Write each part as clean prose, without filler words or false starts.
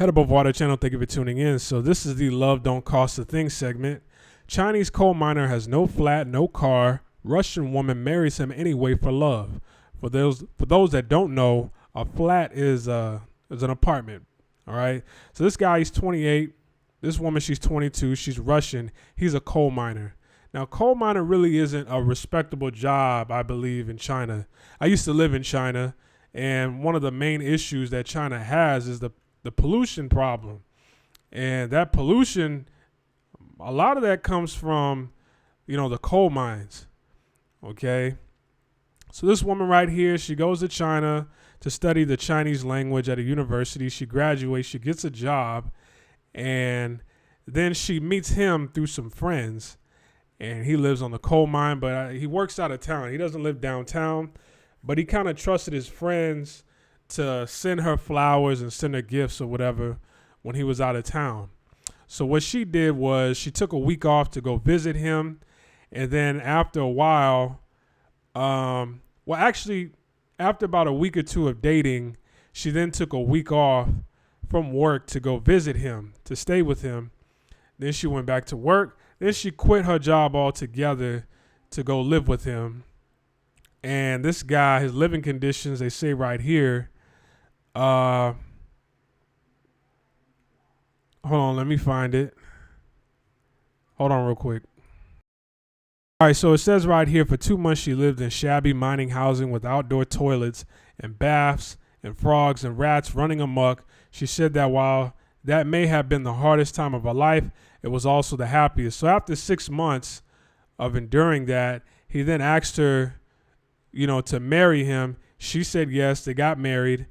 Head above water channel, thank you for tuning in. So this is the Love Don't Cost a Thing segment. Chinese coal miner has no flat, no car. Russian woman marries him anyway for love. For those that don't know, a flat is an apartment. All right. So this guy, he's 28. This woman, she's 22. She's Russian. He's a coal miner. Now, coal miner really isn't a respectable job, I believe, in China. I used to live in China, and one of the main issues that China has is the pollution problem. And that pollution, a lot of that comes from, the coal mines. Okay. So this woman right here, she goes to China to study the Chinese language at a university. She graduates, she gets a job, and then she meets him through some friends. And he lives on the coal mine, but he works out of town. He doesn't live downtown, but he kind of trusted his friends to send her flowers and send her gifts or whatever when he was out of town. So what she did was she took a week off to go visit him. And then after a while, after about a week or two of dating, she then took a week off from work to go visit him, to stay with him. Then she went back to work. Then she quit her job altogether to go live with him. And this guy, his living conditions, they say right here, hold on, let me find it. Hold on real quick. All right, so it says right here, for 2 months she lived in shabby mining housing with outdoor toilets and baths and frogs and rats running amok. She said that while that may have been the hardest time of her life, it was also the happiest. So after 6 months of enduring that, he then asked her, to marry him. She said yes. They got married.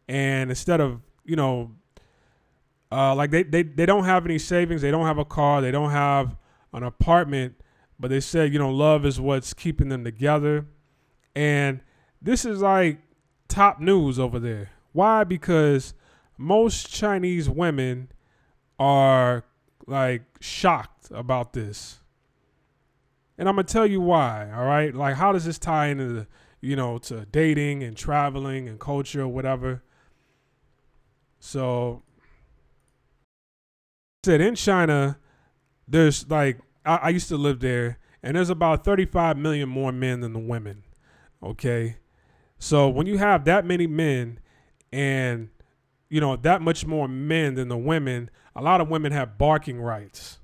And instead of, they don't have any savings. They don't have a car. They don't have an apartment. But they said, love is what's keeping them together. And this is like top news over there. Why? Because most Chinese women are like shocked about this. And I'm going to tell you why, all right? Like, how does this tie into, to dating and traveling and culture or whatever? So, said in China, there's like, I used to live there, and there's about 35 million more men than the women, okay? So when you have that many men and, that much more men than the women, a lot of women have barking rights,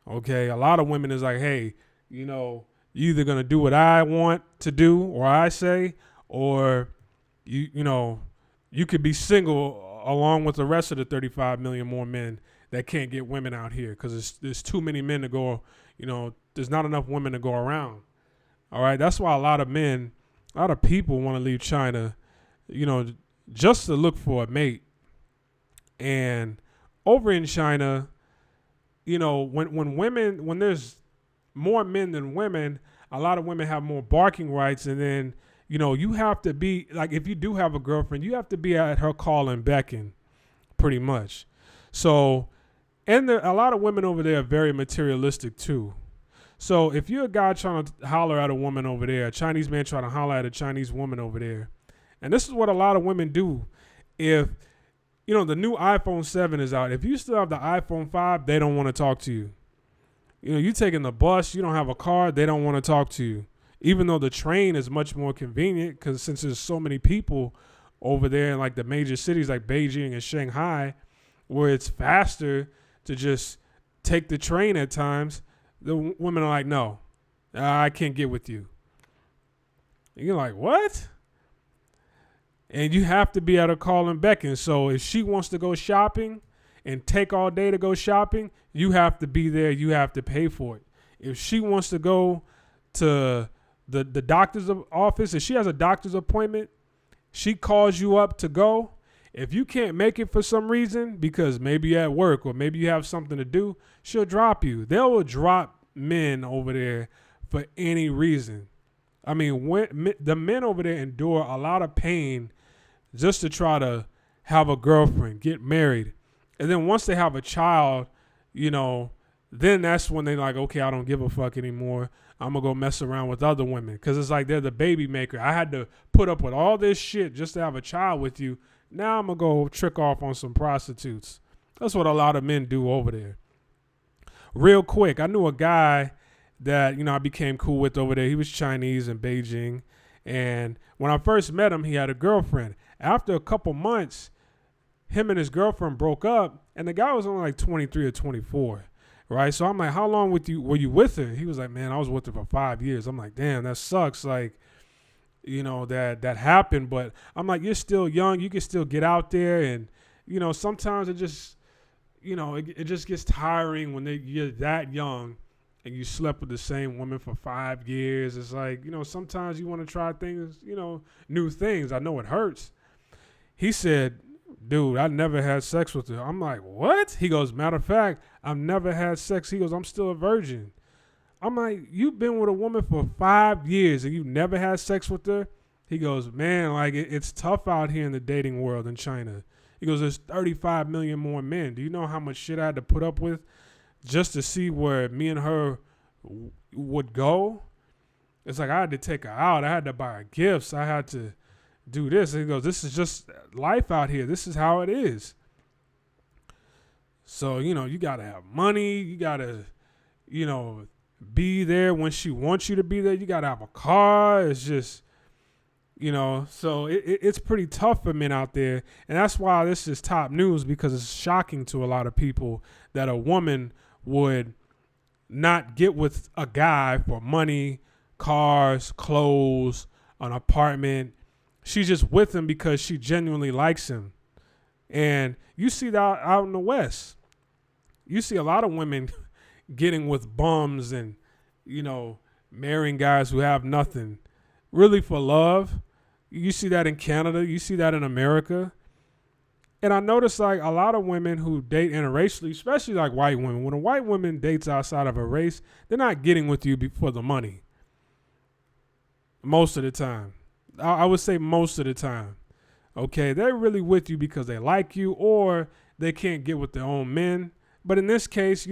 okay? A lot of women is like, hey, you either going to do what I want to do or I say, or, you could be single along with the rest of the 35 million more men that can't get women out here because there's too many men to go, there's not enough women to go around. All right. That's why a lot of people want to leave China, just to look for a mate. And over in China, when there's more men than women, a lot of women have more barking rights. And then, you have to be like, if you do have a girlfriend, you have to be at her call and beckon pretty much. So, and a lot of women over there are very materialistic too. So if you're a guy trying to holler at a woman over there, a Chinese man trying to holler at a Chinese woman over there, and this is what a lot of women do. If, the new iPhone 7 is out, if you still have the iPhone 5, they don't want to talk to you. You taking the bus, you don't have a car, they don't want to talk to you. Even though the train is much more convenient, because since there's so many people over there in like the major cities like Beijing and Shanghai, where it's faster to just take the train at times, the women are like, no, I can't get with you. And you're like, what? And you have to be at her call and beckon. So if she wants to go shopping and take all day to go shopping, you have to be there. You have to pay for it. If she wants to go to the doctor's office, if she has a doctor's appointment, she calls you up to go. If you can't make it for some reason, because maybe you're at work or maybe you have something to do, she'll drop you. They will drop men over there for any reason. I mean, the men over there endure a lot of pain just to try to have a girlfriend, get married. And then once they have a child, then that's when they're like, okay, I don't give a fuck anymore. I'm going to go mess around with other women. Because it's like they're the baby maker. I had to put up with all this shit just to have a child with you. Now I'm going to go trick off on some prostitutes. That's what a lot of men do over there. Real quick, I knew a guy that, I became cool with over there. He was Chinese in Beijing. And when I first met him, he had a girlfriend. After a couple months, him and his girlfriend broke up, and the guy was only like 23 or 24, right? So I'm like, how long were you with her? He was like, man, I was with her for 5 years. I'm like, damn, that sucks. Like, that happened. But I'm like, you're still young. You can still get out there. And, sometimes it just, it just gets tiring when you're that young and you slept with the same woman for 5 years. It's like, sometimes you want to try things, new things. I know it hurts. He said, dude, I never had sex with her. I'm like, what? He goes, matter of fact, I've never had sex. He goes, I'm still a virgin. I'm like, you've been with a woman for 5 years and you never had sex with her? He goes, man, like it's tough out here in the dating world in China. He goes, there's 35 million more men. Do you know how much shit I had to put up with just to see where me and her would go? It's like I had to take her out. I had to buy her gifts. I had to do this. And he goes, this is just life out here. This is how it is. So, you got to have money. You got to, be there when she wants you to be there. You got to have a car. It's just, so it's pretty tough for men out there. And that's why this is top news, because it's shocking to a lot of people that a woman would not get with a guy for money, cars, clothes, an apartment. She's just with him because she genuinely likes him. And you see that out in the West. You see a lot of women getting with bums and, marrying guys who have nothing really for love. You see that in Canada. You see that in America. And I notice like a lot of women who date interracially, especially like white women, when a white woman dates outside of a race, they're not getting with you for the money. Most of the time. I would say most of the time. Okay, they're really with you because they like you or they can't get with their own men. But in this case,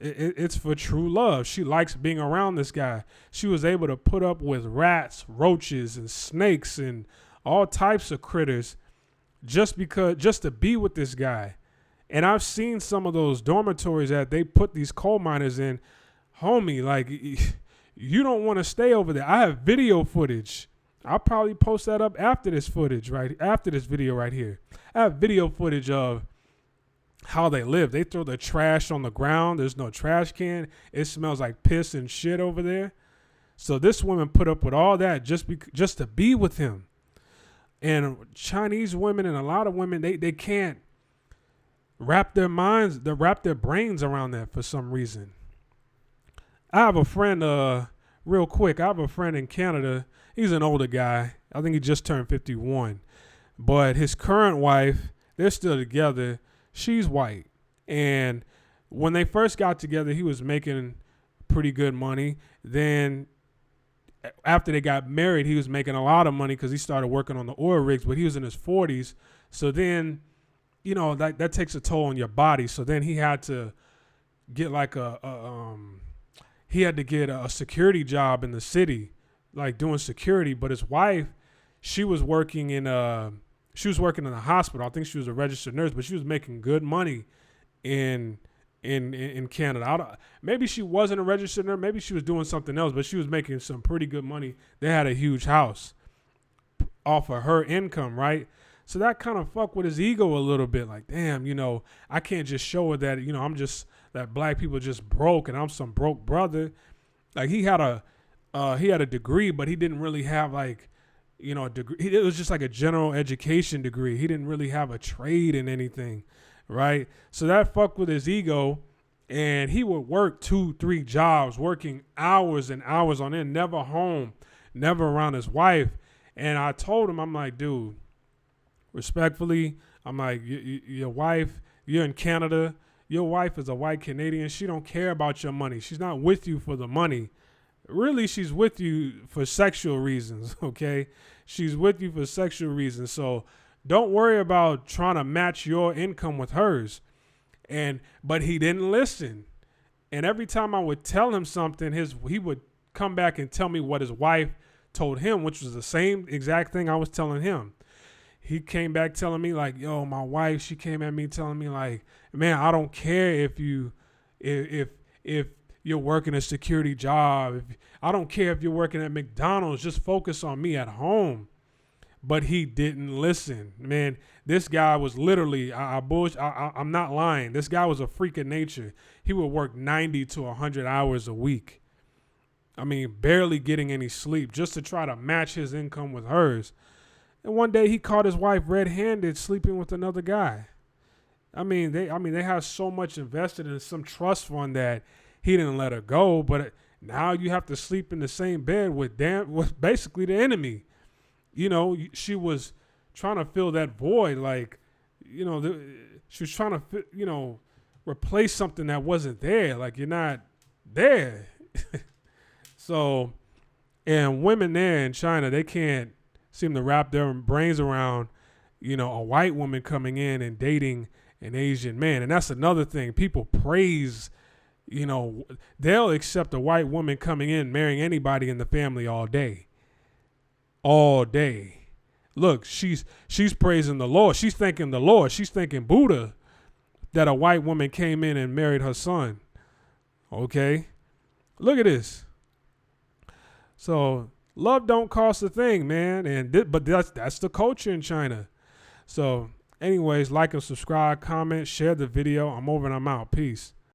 it's for true love. She likes being around this guy. She was able to put up with rats, roaches, and snakes and all types of critters just to be with this guy. And I've seen some of those dormitories that they put these coal miners in. Homie, like, you don't want to stay over there. I have video footage. I'll probably post that up after this video right here. I have video footage of how they live. They throw the trash on the ground. There's no trash can. It smells like piss and shit over there. So this woman put up with all that just to be with him. And Chinese women and a lot of women, they can't wrap their brains around that for some reason. I have a friend, real quick, I have a friend in Canada. He's an older guy. I think he just turned 51. But his current wife, they're still together. She's white. And when they first got together, he was making pretty good money. Then after they got married, he was making a lot of money because he started working on the oil rigs, but he was in his 40s. So then, that takes a toll on your body. So then he had to get like he had to get a security job in the city, like doing security. But his wife, she was working in a hospital. I think she was a registered nurse, but she was making good money in Canada. Maybe she wasn't a registered nurse. Maybe she was doing something else, but she was making some pretty good money. They had a huge house off of her income, right? So that kind of fucked with his ego a little bit. Like, damn, I can't just show her that, I'm just, that black people just broke and I'm some broke brother. Like he had a degree, but he didn't really have like, a degree. It was just like a general education degree. He didn't really have a trade in anything, right? So that fucked with his ego, and he would work 2-3 jobs, working hours and hours on end, never home, never around his wife. And I told him, I'm like, dude, respectfully, I'm like, your wife, you're in Canada. Your wife is a white Canadian. She don't care about your money. She's not with you for the money. Really, she's with you for sexual reasons, okay? She's with you for sexual reasons. So don't worry about trying to match your income with hers. But he didn't listen. And every time I would tell him something, he would come back and tell me what his wife told him, which was the same exact thing I was telling him. he came back telling me like, yo, my wife, she came at me telling me like, man, I don't care if you, if you're working a security job. I don't care if you're working at McDonald's. Just focus on me at home. But he didn't listen, man. This guy was literally, I'm not lying. This guy was a freak of nature. He would work 90 to 100 hours a week. I mean, barely getting any sleep just to try to match his income with hers. And one day he caught his wife red-handed sleeping with another guy. They have so much invested in some trust fund that he didn't let her go. But now you have to sleep in the same bed with basically the enemy. You know, she was trying to fill that void. Like, you know, she was trying to, replace something that wasn't there. Like, you're not there. So, and women there in China, they can't seem to wrap their brains around, a white woman coming in and dating an Asian man. And that's another thing. People praise, they'll accept a white woman coming in, marrying anybody in the family all day. All day. Look, she's praising the Lord. She's thanking the Lord. She's thanking Buddha that a white woman came in and married her son. Okay? Look at this. So love don't cost a thing, man. But that's the culture in China. So anyways, like and subscribe, comment, share the video. I'm over and I'm out. Peace.